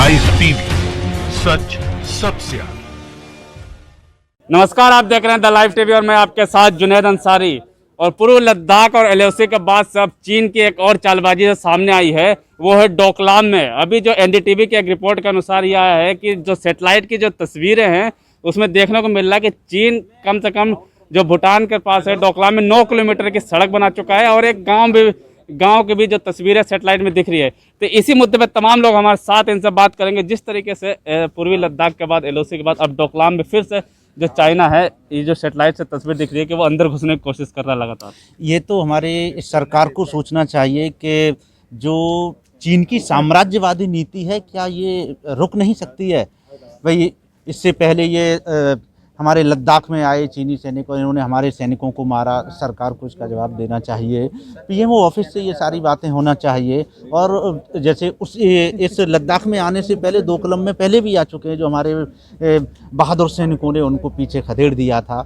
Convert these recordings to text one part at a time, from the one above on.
Live TV, सच सबसे आगे। नमस्कार, आप देख रहे हैं द लाइव टीवी और मैं आपके साथ जुनैद अंसारी। और पूर्व लद्दाख और एलओसी के बाद सब चीन की एक और चालबाजी जो सामने आई है वो है डोकलाम में। अभी जो एनडीटीवी की एक रिपोर्ट के अनुसार यह आया है कि जो सैटेलाइट की जो तस्वीरें हैं उसमें देखने को मिल रहा है कि चीन कम से कम जो भूटान के पास है डोकलाम में 9 किलोमीटर की सड़क बना चुका है और एक गांव की भी जो तस्वीरें सैटेलाइट में दिख रही है। तो इसी मुद्दे पे तमाम लोग हमारे साथ इनसे बात करेंगे। जिस तरीके से पूर्वी लद्दाख के बाद एलओसी के बाद अब डोकलाम में फिर से जो चाइना है, ये जो सैटेलाइट से तस्वीर दिख रही है कि वो अंदर घुसने की कोशिश कर रहा है लगातार। ये तो हमारे सरकार को सोचना चाहिए कि जो चीन की साम्राज्यवादी नीति है क्या ये रुक नहीं सकती है। भाई इससे पहले ये हमारे लद्दाख में आए चीनी सैनिकों, इन्होंने हमारे सैनिकों को मारा। सरकार को इसका जवाब देना चाहिए। पीएमओ ऑफिस से ये सारी बातें होना चाहिए। और जैसे इस लद्दाख में आने से पहले डोकलाम में पहले भी आ चुके हैं जो हमारे बहादुर सैनिकों ने उनको पीछे खदेड़ दिया था।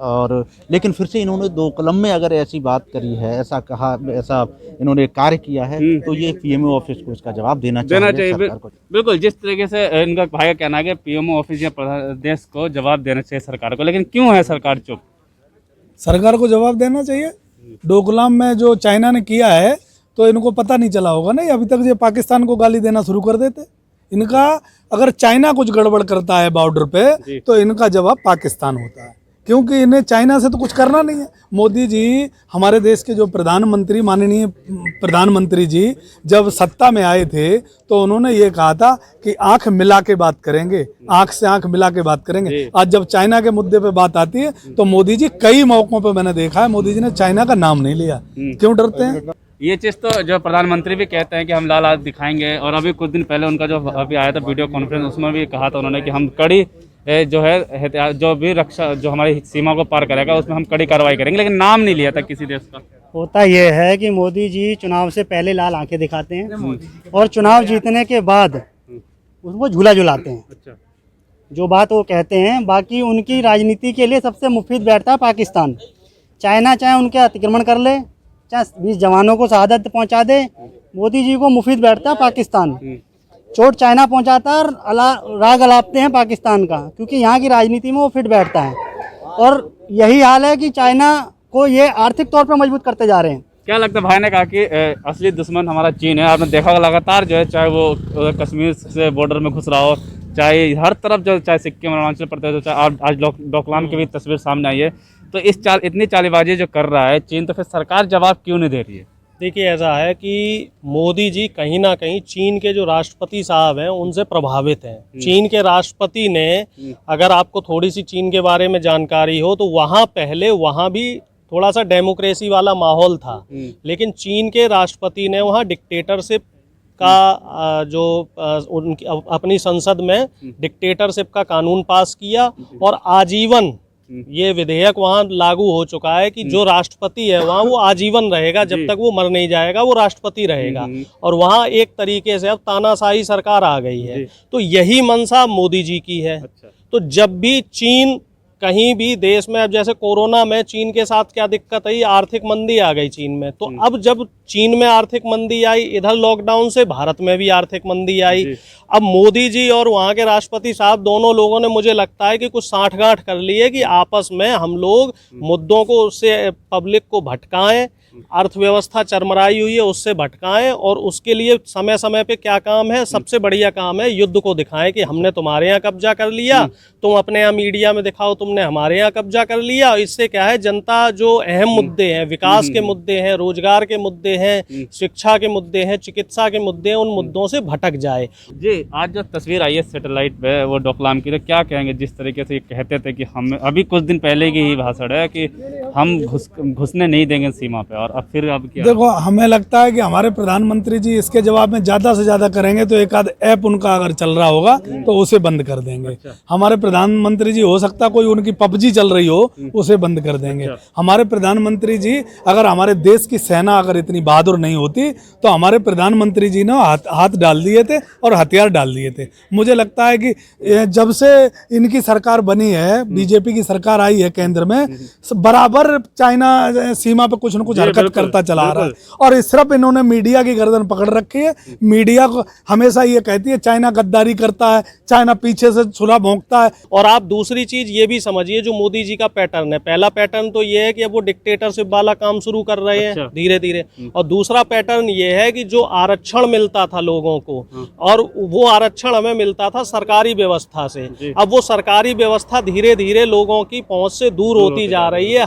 और लेकिन फिर से इन्होंने डोकलाम में अगर ऐसी बात करी है, ऐसा कहा, ऐसा इन्होंने कार्य किया है तो ये पीएमओ ऑफिस को इसका जवाब देना चाहिए सरकार को। बिल्कुल, जिस तरीके से इनका भाई का कहना है कि पीएमओ ऑफिस या प्रदेश को जवाब देना चाहिए सरकार को, लेकिन क्यों है सरकार चुप? सरकार को जवाब देना चाहिए। डोकलाम में जो चाइना ने किया है तो इनको पता नहीं चला होगा नहीं, अभी तक ये पाकिस्तान को गाली देना शुरू कर देते। इनका अगर चाइना कुछ गड़बड़ करता है बॉर्डर पे तो इनका जवाब पाकिस्तान होता है, क्योंकि इन्हें चाइना से तो कुछ करना नहीं है। मोदी जी हमारे देश के जो प्रधानमंत्री, माननीय प्रधानमंत्री जी जब सत्ता में आए थे तो उन्होंने ये कहा था कि आंख मिला के बात करेंगे, आंख से आंख मिला के बात करेंगे। आज जब चाइना के मुद्दे पे बात आती है तो मोदी जी कई मौकों पे मैंने देखा है मोदी जी ने चाइना का नाम नहीं लिया। क्यों डरते हैं? ये चीज़ तो जो प्रधानमंत्री भी कहते हैं कि हम लाल हाथ दिखाएंगे। और अभी कुछ दिन पहले उनका जो अभी आया था वीडियो कॉन्फ्रेंस, उसमें भी कहा था उन्होंने कि हम कड़ी जो है जो भी रक्षा जो हमारी सीमा को पार करेगा उसमें हम कड़ी कार्रवाई करेंगे, लेकिन नाम नहीं लिया था किसी देश का। होता यह है कि मोदी जी चुनाव से पहले लाल आंखें दिखाते हैं और चुनाव जीतने के बाद उसको झूला झुलाते हैं। अच्छा, जो बात वो कहते हैं, बाकी उनकी राजनीति के लिए सबसे मुफीद बैठता है पाकिस्तान। चाइना चाहे उनके अतिक्रमण कर ले, चाहे 20 जवानों को शहादत पहुंचा दे, मोदी जी को मुफीद बैठता है पाकिस्तान। चोट चाइना पहुंचाता है और राग अलापते हैं पाकिस्तान का, क्योंकि यहाँ की राजनीति में वो फिट बैठता है। और यही हाल है कि चाइना को ये आर्थिक तौर पर मजबूत करते जा रहे हैं। क्या लगता है? भाई ने कहा कि असली दुश्मन हमारा चीन है। आपने देखा होगा लगातार जो है, चाहे वो कश्मीर से बॉर्डर में घुस रहा हो, चाहे हर तरफ जो, चाहे सिक्किम अरुणाचल प्रदेश, चाहे आज डोकलाम की भी तस्वीर सामने आई है। तो इतनी चालेबाजी जो कर रहा है चीन, तो फिर सरकार जवाब क्यों नहीं दे रही है? देखिए, ऐसा है कि मोदी जी कहीं ना कहीं चीन के जो राष्ट्रपति साहब हैं उनसे प्रभावित हैं। चीन के राष्ट्रपति ने, अगर आपको थोड़ी सी चीन के बारे में जानकारी हो तो वहाँ भी थोड़ा सा डेमोक्रेसी वाला माहौल था, लेकिन चीन के राष्ट्रपति ने वहाँ डिक्टेटरशिप का उनकी अपनी संसद में डिक्टेटरशिप का कानून पास किया और आजीवन ये विधेयक वहाँ लागू हो चुका है कि जो राष्ट्रपति है वहाँ वो आजीवन रहेगा, जब तक वो मर नहीं जाएगा वो राष्ट्रपति रहेगा। और वहाँ एक तरीके से अब तानाशाही सरकार आ गई है। तो यही मंशा मोदी जी की है। तो जब भी चीन कहीं भी देश में, अब जैसे कोरोना में चीन के साथ क्या दिक्कत आई, आर्थिक मंदी आ गई चीन में। तो अब जब चीन में आर्थिक मंदी आई, इधर लॉकडाउन से भारत में भी आर्थिक मंदी आई। अब मोदी जी और वहाँ के राष्ट्रपति साहब दोनों लोगों ने, मुझे लगता है कि कुछ साठगांठ कर ली है कि आपस में हम लोग मुद्दों को, उससे पब्लिक को भटकाएं, अर्थव्यवस्था चरमराई हुई है उससे भटकाएं, और उसके लिए समय समय पे क्या काम है, सबसे बढ़िया काम है युद्ध को दिखाएं कि हमने तुम्हारे यहाँ कब्जा कर लिया, तुम अपने यहाँ मीडिया में दिखाओ तुमने हमारे यहाँ कब्जा कर लिया। इससे क्या है, जनता जो अहम मुद्दे हैं, विकास के मुद्दे हैं, रोजगार के मुद्दे हैं, शिक्षा के मुद्दे हैं, चिकित्सा के मुद्दे हैं, उन मुद्दों से भटक जाए। जी, आज जो तस्वीर आई है सैटेलाइट पे वो डोकलाम की, तो क्या कहेंगे? जिस तरीके से कहते थे कि हम, अभी कुछ दिन पहले की ही भाषण है कि हम घुसने नहीं देंगे सीमा पे, और अब फिर अब क्या? देखो, हमें लगता है कि हमारे प्रधानमंत्री जी इसके जवाब में ज्यादा से ज्यादा करेंगे तो एक आध ऐप उनका अगर चल रहा होगा तो उसे बंद कर देंगे। हमारे प्रधानमंत्री जी, हो सकता कोई उनकी पबजी चल रही हो, उसे बंद कर देंगे। हमारे प्रधानमंत्री जी, अगर हमारे देश की सेना अगर इतनी बहादुर नहीं होती तो हमारे प्रधानमंत्री जी ने हाथ डाल दिए थे और हथियार डाल दिए थे। मुझे लगता है कि जब से इनकी सरकार बनी है, बीजेपी की सरकार आई है केंद्र में, बराबर चाइना सीमा पे कुछ न कुछ हरकत करता चला आ रहा है। और इस सिर्फ इन्होंने मीडिया की गर्दन पकड़ रखी है। मीडिया को हमेशा ये कहती है चाइना गद्दारी करता है, चाइना पीछे से छुरा भोंकता है। और आप दूसरी चीज ये भी समझिए, जो मोदी जी का पैटर्न है, पहला पैटर्न तो ये है कि अब वो डिक्टेटरशिप वाला काम शुरू कर रहे हैं धीरे धीरे, और दूसरा पैटर्न ये है कि जो आरक्षण मिलता था लोगों को, और वो आरक्षण हमें मिलता था सरकारी व्यवस्था से, अब वो सरकारी व्यवस्था धीरे धीरे लोगों की पहुंच से दूर होती जा रही है।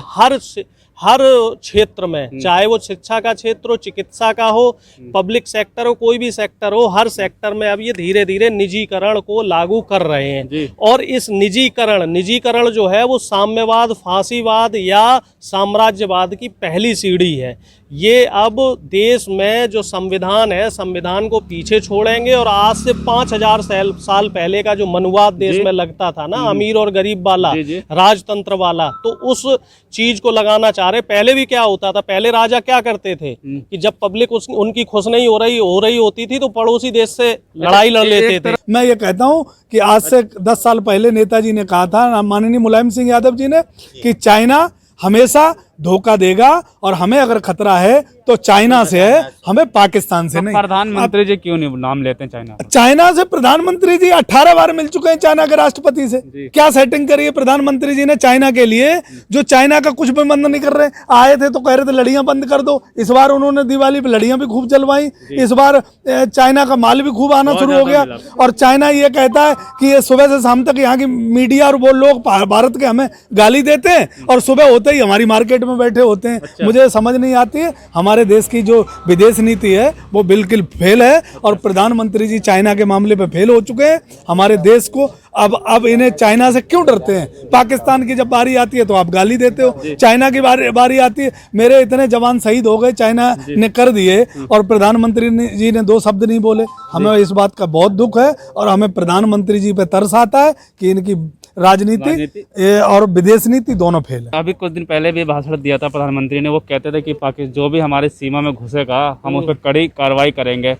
हर क्षेत्र में, चाहे वो शिक्षा का क्षेत्र हो, चिकित्सा का हो, पब्लिक सेक्टर हो, कोई भी सेक्टर हो, हर सेक्टर में अब ये धीरे धीरे निजीकरण को लागू कर रहे हैं। और इस निजीकरण जो है वो साम्यवाद, फांसीवाद या साम्राज्यवाद की पहली सीढ़ी है। ये अब देश में जो संविधान है, संविधान को पीछे छोड़ेंगे, और आज से 5000 साल पहले का जो मनुवाद देश में लगता था ना, अमीर और गरीब वाला, राजतंत्र वाला, तो उस चीज को लगाना चाह रहे। पहले भी क्या होता था, पहले राजा क्या करते थे कि जब पब्लिक उनकी खुश नहीं हो रही होती थी तो पड़ोसी देश से लड़ाई लड़ लेते थे। मैं ये कहता हूँ कि आज से 10 साल पहले नेताजी ने कहा था, माननीय मुलायम सिंह यादव जी ने, कि चाइना हमेशा धोखा देगा और हमें अगर खतरा है तो चाइना से है, हमें पाकिस्तान से नहीं। प्रधानमंत्री जी क्यों नहीं नाम लेते हैं चाइना? चाइना से प्रधानमंत्री जी 18 बार मिल चुके हैं चाइना के राष्ट्रपति से। क्या सेटिंग करी है प्रधानमंत्री जी ने चाइना के लिए, जो चाइना का कुछ भी बंद नहीं कर रहे। आए थे तो कह रहे थे लड़ियां बंद कर दो, इस बार उन्होंने दिवाली पे लड़ियां भी खूब जलवाई, इस बार चाइना का माल भी खूब आना शुरू हो गया। और चाइना ये कहता है कि ये सुबह से शाम तक यहाँ की मीडिया और वो लोग भारत के हमें गाली देते हैं, और सुबह होते ही हमारी मार्केट में बैठे होते हैं। मुझे समझ नहीं आती है, हमारे देश की जो विदेश नीति है वो बिल्कुल फेल है, और प्रधानमंत्री जी चाइना के मामले पे फेल हो चुके हैं। हमारे देश को अब इन्हें चाइना से क्यों डरते हैं? पाकिस्तान की जब बारी आती है तो आप गाली देते हो, चाइना की बारी आती है, मेरे इतने जवान शहीद हो गए, चाइना ने कर दिए, और प्रधानमंत्री जी ने 2 शब्द नहीं बोले। हमें इस बात का बहुत दुख है, और हमें प्रधानमंत्री जी पे तरस आता है कि इनकी राजनीति और विदेश नीति दोनों फेल है। अभी कुछ दिन पहले भी भाषण दिया था प्रधानमंत्री ने, वो कहते थे कि पाकिस्तान जो भी हमारी सीमा में घुसेगा हम उस पर कड़ी कार्रवाई करेंगे,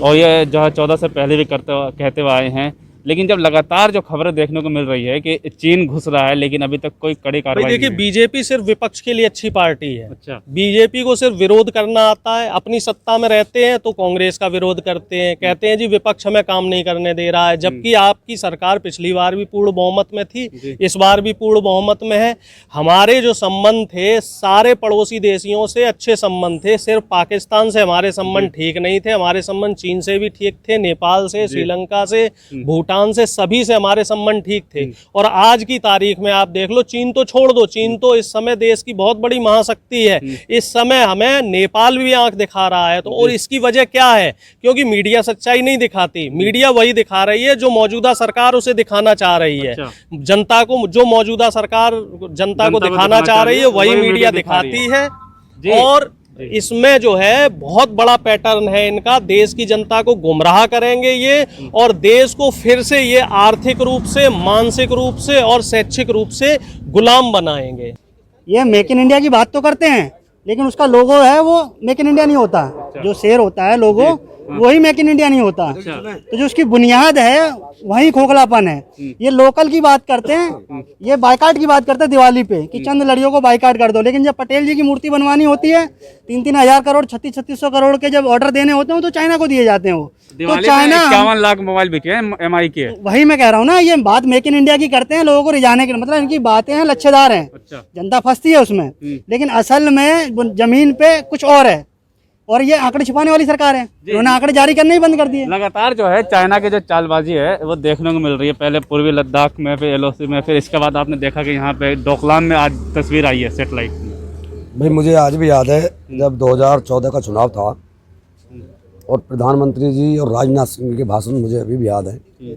और ये जो है 14 से पहले भी कहते हुए आए हैं। लेकिन जब लगातार जो खबरें देखने को मिल रही है कि चीन घुस रहा है, लेकिन अभी तक कोई कड़ी कार्रवाई नहीं। देखिए, बीजेपी सिर्फ विपक्ष के लिए अच्छी पार्टी है। अच्छा। बीजेपी को सिर्फ विरोध करना आता है। अपनी सत्ता में रहते हैं तो कांग्रेस का विरोध करते हैं, कहते हैं जी विपक्ष हमें काम नहीं करने दे रहा है, जबकि आपकी सरकार पिछली बार भी पूर्ण बहुमत में थी, इस बार भी पूर्ण बहुमत में है। हमारे जो संबंध थे सारे पड़ोसी देशियों से अच्छे संबंध थे, सिर्फ पाकिस्तान से हमारे संबंध ठीक नहीं थे। हमारे संबंध चीन से भी ठीक थे, नेपाल से, श्रीलंका से, भूटान से, सभी से हमारे संबंध ठीक थे। और आज की तारीख में आप देख लो, चीन तो छोड़ दो, चीन तो इस समय देश की बहुत बड़ी महाशक्ति है। इस समय हमें नेपाल भी आंख दिखा रहा है। तो और इसकी वजह क्या है? क्योंकि मीडिया सच्चाई नहीं दिखाती, मीडिया वही दिखा रही है जो मौजूदा सरकार उसे दिखाना चाह रही है। जनता को जो मौजूदा सरकार जनता को दिखाना चाह रही है वही मीडिया दिखाती है। और इसमें जो है बहुत बड़ा पैटर्न है इनका, देश की जनता को गुमराह करेंगे ये, और देश को फिर से ये आर्थिक रूप से, मानसिक रूप से और शैक्षिक रूप से गुलाम बनाएंगे। ये मेक इन इंडिया की बात तो करते हैं, लेकिन उसका लोगो है वो मेक इन इंडिया नहीं होता। जो शेर होता है लोगो, वही मेक इन इंडिया नहीं होता। तो जो उसकी बुनियाद है वही खोखलापन है। ये लोकल की बात करते हैं, ये बाइकाट की बात करते हैं दिवाली पे कि चंद लड़ियों को बाइकाट कर दो, लेकिन जब पटेल जी की मूर्ति बनवानी होती है 3-3 हजार करोड़, 3600 करोड़ के जब ऑर्डर देने होते हैं तो चाइना को दिए जाते हैं। वो तो चाइना 51 लाख मोबाइल बिके हैं MI के। वही मैं कह रहा हूँ ना, ये बात मेक इन इंडिया की करते हैं लोगों को रिझाने के, मतलब इनकी बातें हैं लच्छेदार हैं। जनता फंसती है उसमें, लेकिन असल में जमीन पे कुछ और है। और ये आंकड़े छुपाने वाली सरकार है, उन्होंने आंकड़े जारी करने ही बंद कर दिए। लगातार जो है चाइना की जो चालबाजी है वो देखने को मिल रही है, पहले पूर्वी लद्दाख में, फिर LOC में, फिर इसके बाद आपने देखा कि यहाँ पे डोकलाम में आज तस्वीर आई है सैटेलाइट में। भाई मुझे आज भी याद है जब 2014 का चुनाव था और प्रधानमंत्री जी और राजनाथ सिंह के भाषण मुझे अभी भी याद है।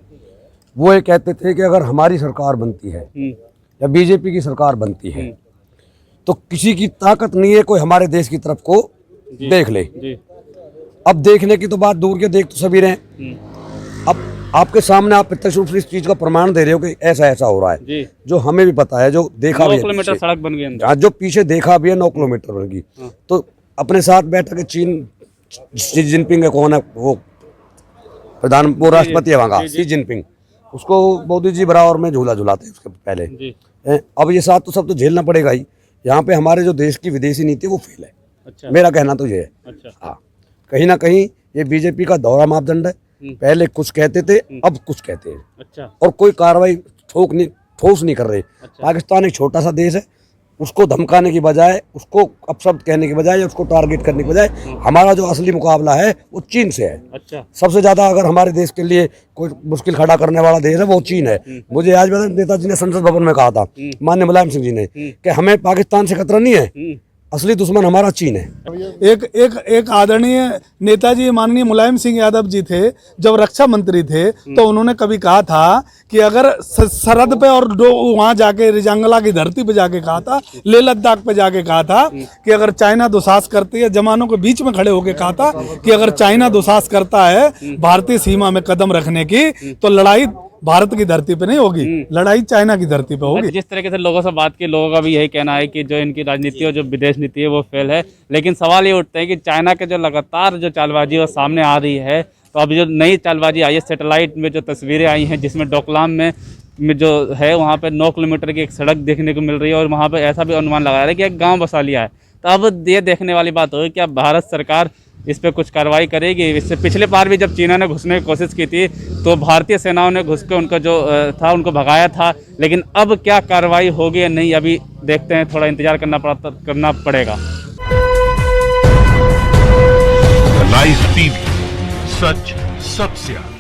वो ये कहते थे कि अगर हमारी सरकार बनती है या बीजेपी की सरकार बनती है तो किसी की ताकत नहीं है कोई हमारे देश की तरफ को देख ले। अब देखने की तो बात दूर के, देख तो सभी रहे। अब आपके सामने आप प्रत्यक्ष रूप से इस चीज का प्रमाण दे रहे हो कि ऐसा ऐसा हो रहा है, जो हमें भी पता है, जो देखा भी है। 9 किलोमीटर सड़क बन गई, आज जो पीछे देखा भी है 9 किलोमीटर बन गई। तो अपने साथ बैठा के चीन, शी जिनपिंग है, कौन है वो वो राष्ट्रपति है वहाँ का, शी जिनपिंग, उसको मोदी जी बराबर में झूला झुलाते हैं उसके पहले। अब ये साथ तो सब तो झेलना पड़ेगा ही। यहाँ पे हमारे जो देश की विदेशी नीति वो फेल है। अच्छा। मेरा कहना तो ये है। अच्छा। हाँ, कहीं ना कहीं ये बीजेपी का दोहरा मापदंड है। पहले कुछ कहते थे, अब कुछ कहते हैं। अच्छा। और कोई कार्रवाई ठोस नहीं कर रहे। पाकिस्तान एक छोटा सा देश है, उसको धमकाने की बजाय, उसको अपशब्द कहने की बजाय, उसको टारगेट करने की बजाय हमारा जो असली मुकाबला है वो चीन से है। अच्छा। सबसे ज्यादा अगर हमारे देश के लिए कोई मुश्किल खड़ा करने वाला देश है वो चीन है। मुझे आज नेताजी ने संसद भवन में कहा था, माननीय मुलायम सिंह जी ने, कि हमें पाकिस्तान से खतरा नहीं है, असली दुश्मन हमारा चीन है। एक आदरणीय नेताजी माननीय मुलायम सिंह यादव जी थे, जब रक्षा मंत्री थे तो उन्होंने कभी कहा था कि अगर सरहद पे और वहां जाके रिजांगला की धरती पे जाके कहा था, लेह लद्दाख पे जाके कहा था कि अगर चाइना दुसाहस करती है, जवानों के बीच में खड़े होके कहा था कि अगर चाइना दुसाहस करता है भारतीय सीमा में कदम रखने की, तो लड़ाई भारत की धरती पे नहीं होगी, लड़ाई चाइना की धरती पे होगी। जिस तरीके से लोगों से बात की, लोगों का भी यही कहना है कि जो इनकी राजनीति और जो विदेश नीति है वो फेल है। लेकिन सवाल ये उठते हैं कि चाइना के जो लगातार जो चालबाजी है वो सामने आ रही है, तो अभी जो नई चालबाजी आई है, सैटेलाइट में जो तस्वीरें आई हैं जिसमें डोकलाम में जो है वहाँ पे 9 किलोमीटर की एक सड़क देखने को मिल रही है और वहाँ पे ऐसा भी अनुमान लगाया है कि एक गाँव बसा लिया है। तो अब ये देखने वाली बात होगी कि अब भारत सरकार इस पे कुछ कार्रवाई करेगी। इससे पिछले बार भी जब चीना ने घुसने की कोशिश की थी तो भारतीय सेनाओं ने घुस के उनका जो था उनको भगाया था, लेकिन अब क्या कार्रवाई होगी या नहीं, अभी देखते हैं, थोड़ा इंतजार करना पड़ेगा। लाइव टीवी, सच सबसे आगे।